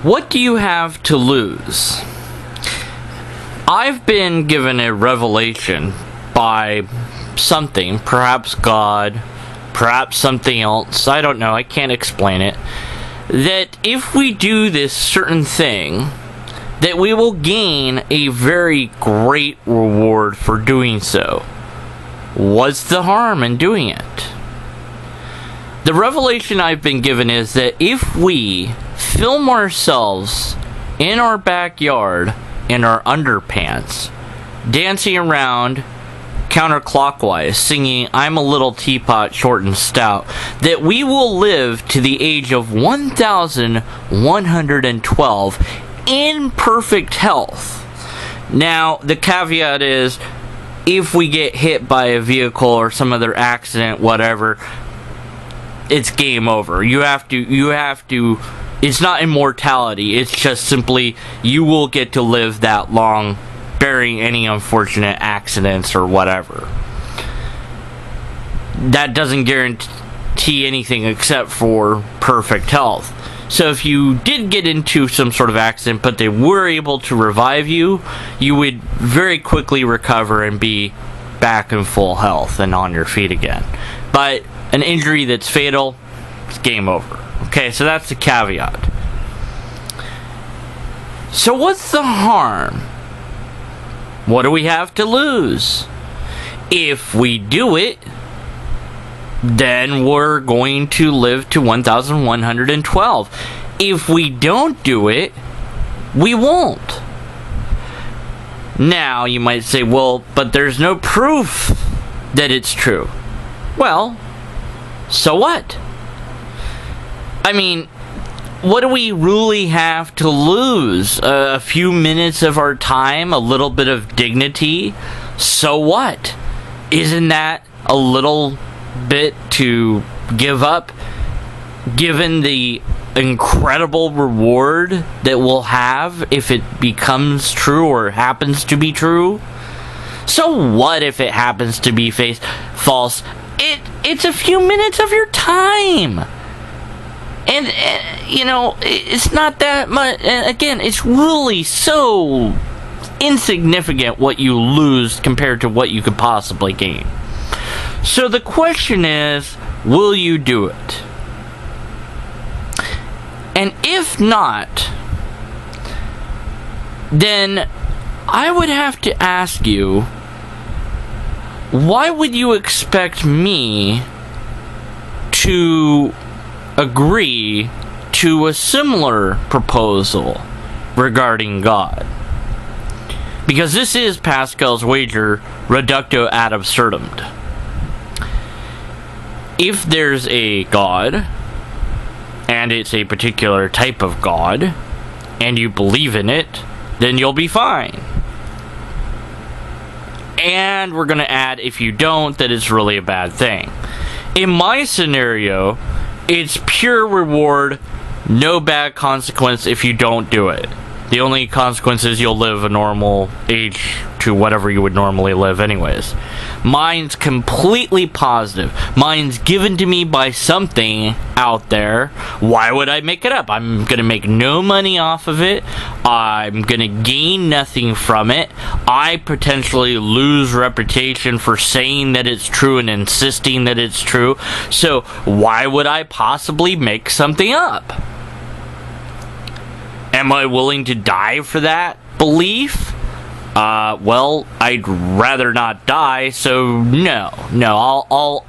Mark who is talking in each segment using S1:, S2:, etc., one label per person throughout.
S1: What do you have to lose? I've been given a revelation by something, perhaps God, perhaps something else, I don't know, I can't explain it, that if we do this certain thing, that we will gain a very great reward for doing so. What's the harm in doing it? The revelation I've been given is that if we film ourselves in our backyard in our underpants, dancing around counterclockwise, singing "I'm a Little Teapot, Short and Stout," that we will live to the age of 1,112 in perfect health. Now, the caveat is, if we get hit by a vehicle or some other accident, whatever, it's game over. You have to, it's not immortality, it's just simply, you will get to live that long, barring any unfortunate accidents or whatever. That doesn't guarantee anything except for perfect health. So if you did get into some sort of accident, but they were able to revive you, you would very quickly recover and be back in full health and on your feet again. But an injury that's fatal, it's game over. Okay, so that's the caveat. So what's the harm? What do we have to lose? If we do it, then we're going to live to 1,112. If we don't do it, we won't. Now, you might say, well, but there's no proof that it's true. Well, so what? I mean, what do we really have to lose? A few minutes of our time? A little bit of dignity? So what? Isn't that a little bit to give up, given the incredible reward that we'll have if it becomes true or happens to be true? So what if it happens to be false? It's a few minutes of your time. And, you know, it's not that much. Again, it's really so insignificant what you lose compared to what you could possibly gain. So the question is, will you do it? And if not, then I would have to ask you, why would you expect me to agree to a similar proposal regarding God? Because this is Pascal's wager reductio ad absurdum. If there's a God, and it's a particular type of God, and you believe in it, then you'll be fine. And we're going to add, if you don't, that it's really a bad thing. In my scenario, it's pure reward, no bad consequence if you don't do it. The only consequence is you'll live a normal age to whatever you would normally live anyways. Mine's completely positive. Mine's given to me by something out there. Why would I make it up? I'm going to make no money off of it. I'm going to gain nothing from it. I potentially lose reputation for saying that it's true and insisting that it's true. So why would I possibly make something up? Am I willing to die for that belief? Well, I'd rather not die, so no.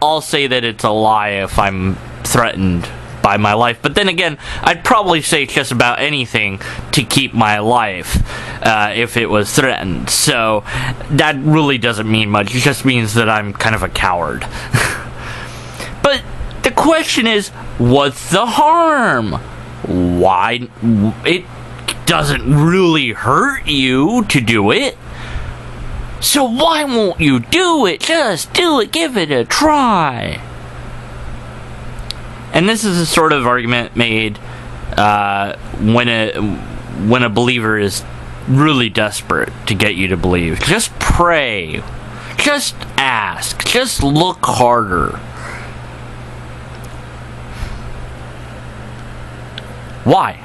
S1: I'll say that it's a lie if I'm threatened by my life. But then again, I'd probably say just about anything to keep my life if it was threatened. So that really doesn't mean much. It just means that I'm kind of a coward. But the question is, what's the harm? Why? It doesn't really hurt you to do it. So why won't you do it? Just do it. Give it a try. And this is a sort of argument made when a believer is really desperate to get you to believe. Just pray. Just ask. Just look harder. Why?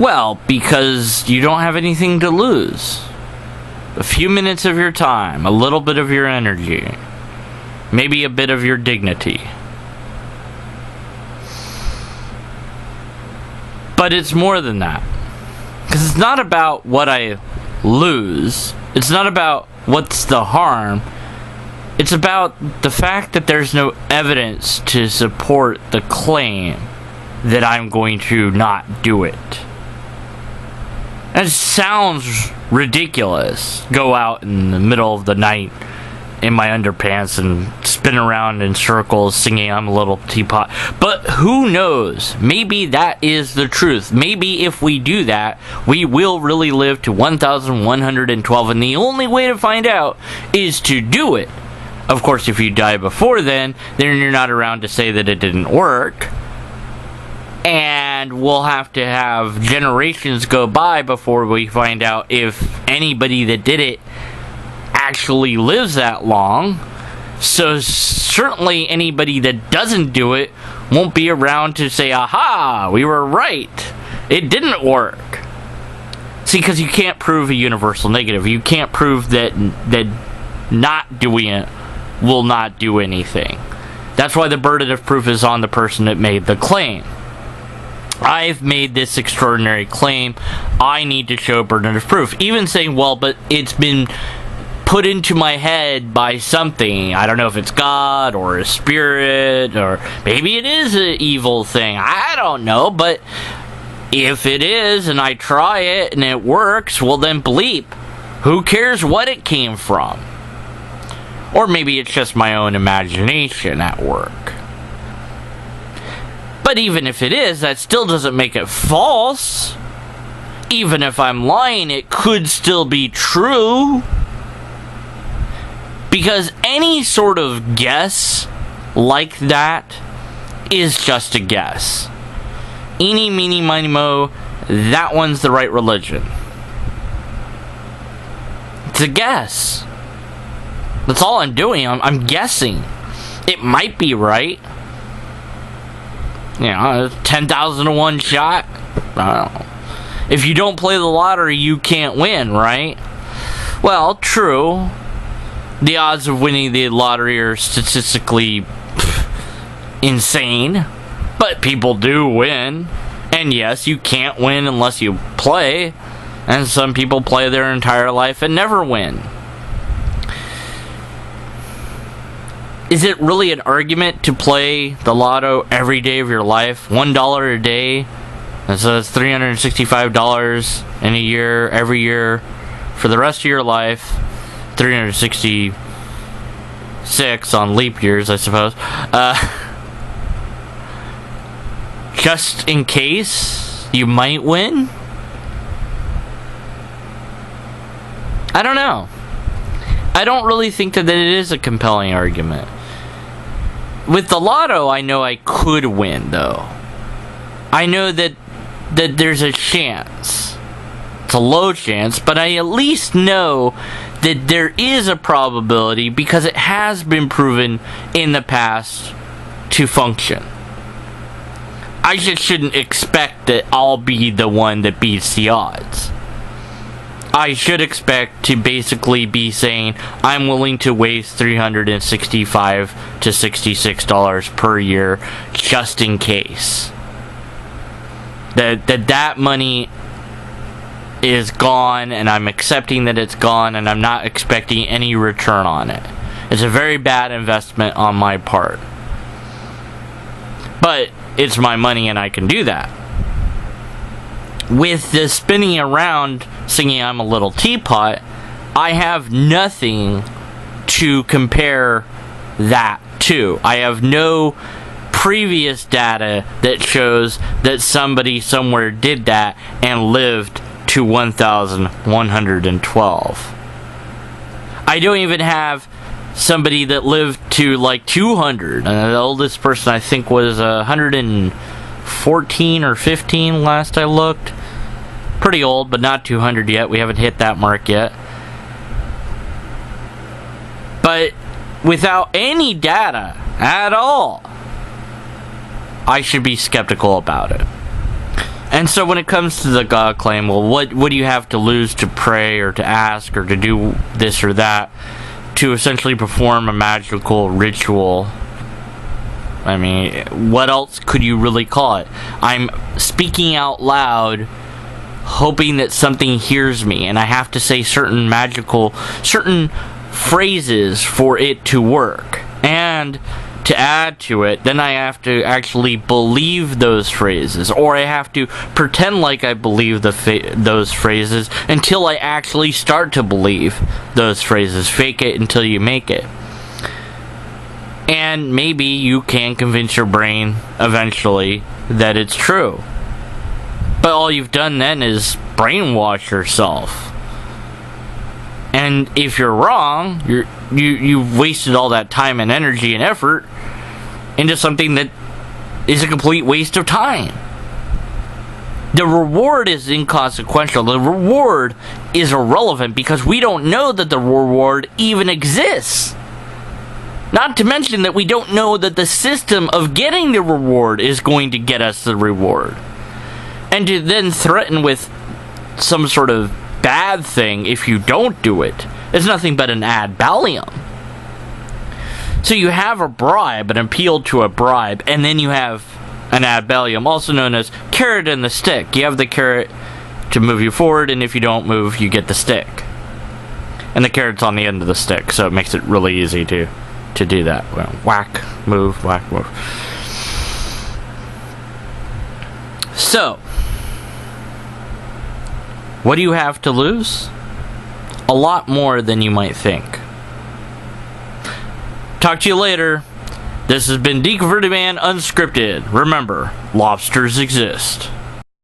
S1: Well, because you don't have anything to lose. A few minutes of your time, a little bit of your energy, maybe a bit of your dignity. But it's more than that. Because it's not about what I lose. It's not about what's the harm. It's about the fact that there's no evidence to support the claim that I'm going to not do it. It sounds ridiculous. Go out in the middle of the night in my underpants and spin around in circles singing I'm a Little Teapot. But who knows? Maybe that is the truth. Maybe if we do that, we will really live to 1,112. And the only way to find out is to do it. Of course, if you die before then you're not around to say that it didn't work. And we'll have to have generations go by before we find out if anybody that did it actually lives that long. So certainly anybody that doesn't do it won't be around to say, aha, we were right. It didn't work. See, because you can't prove a universal negative. You can't prove that not doing it will not do anything. That's why the burden of proof is on the person that made the claim. I've made this extraordinary claim. I need to show burden of proof. Even saying, well, but it's been put into my head by something. I don't know if it's God or a spirit, or maybe it is an evil thing. I don't know, but if it is and I try it and it works, well then bleep. Who cares what it came from? Or maybe it's just my own imagination at work. But even if it is, that still doesn't make it false. Even if I'm lying, it could still be true. Because any sort of guess like that is just a guess. Eeny, meeny, miny, mo, that one's the right religion. It's a guess. That's all I'm doing. I'm guessing. It might be right. 10,000 to 1 shot. I don't know. If you don't play the lottery, you can't win, right? Well, true. The odds of winning the lottery are statistically insane. But people do win. And yes, you can't win unless you play. And some people play their entire life and never win. Is it really an argument to play the lotto every day of your life? $1 a day? And so that's $365 in a year, every year, for the rest of your life. 366 on leap years, I suppose. Just in case you might win? I don't know. I don't really think that it is a compelling argument. With the lotto, I know I could win, though. I know that there's a chance. It's a low chance, but I at least know that there is a probability because it has been proven in the past to function. I just shouldn't expect that I'll be the one that beats the odds. I should expect to basically be saying I'm willing to waste $365 to $66 per year just in case. That money is gone, and I'm accepting that it's gone, and I'm not expecting any return on it. It's a very bad investment on my part. But it's my money and I can do that. With the spinning around singing I'm a Little Teapot, I have nothing to compare that to. I have no previous data that shows that somebody somewhere did that and lived to 1,112. I don't even have somebody that lived to like 200. The oldest person I think was 114 or 15 last I looked. Pretty old, but not 200 yet. We haven't hit that mark yet. But without any data at all, I should be skeptical about it. And so when it comes to the God claim, well, what do you have to lose to pray or to ask or to do this or that to essentially perform a magical ritual? I mean, what else could you really call it? I'm speaking out loud, hoping that something hears me, and I have to say certain phrases for it to work. And to add to it, then I have to actually believe those phrases, or I have to pretend like I believe those phrases until I actually start to believe those phrases. Fake it until you make it. And maybe you can convince your brain eventually that it's true. But all you've done then is brainwash yourself. And if you're wrong, you've wasted all that time and energy and effort into something that is a complete waste of time. The reward is inconsequential. The reward is irrelevant because we don't know that the reward even exists. Not to mention that we don't know that the system of getting the reward is going to get us the reward. And to then threaten with some sort of bad thing if you don't do it is nothing but an ad ballum. So you have a bribe, an appeal to a bribe, and then you have an ad ballum, also known as carrot and the stick. You have the carrot to move you forward, and if you don't move, you get the stick. And the carrot's on the end of the stick, so it makes it really easy to do that. Well, whack, move, whack, move. So, what do you have to lose? A lot more than you might think. Talk to you later. This has been Deconverted Man Unscripted. Remember, lobsters exist.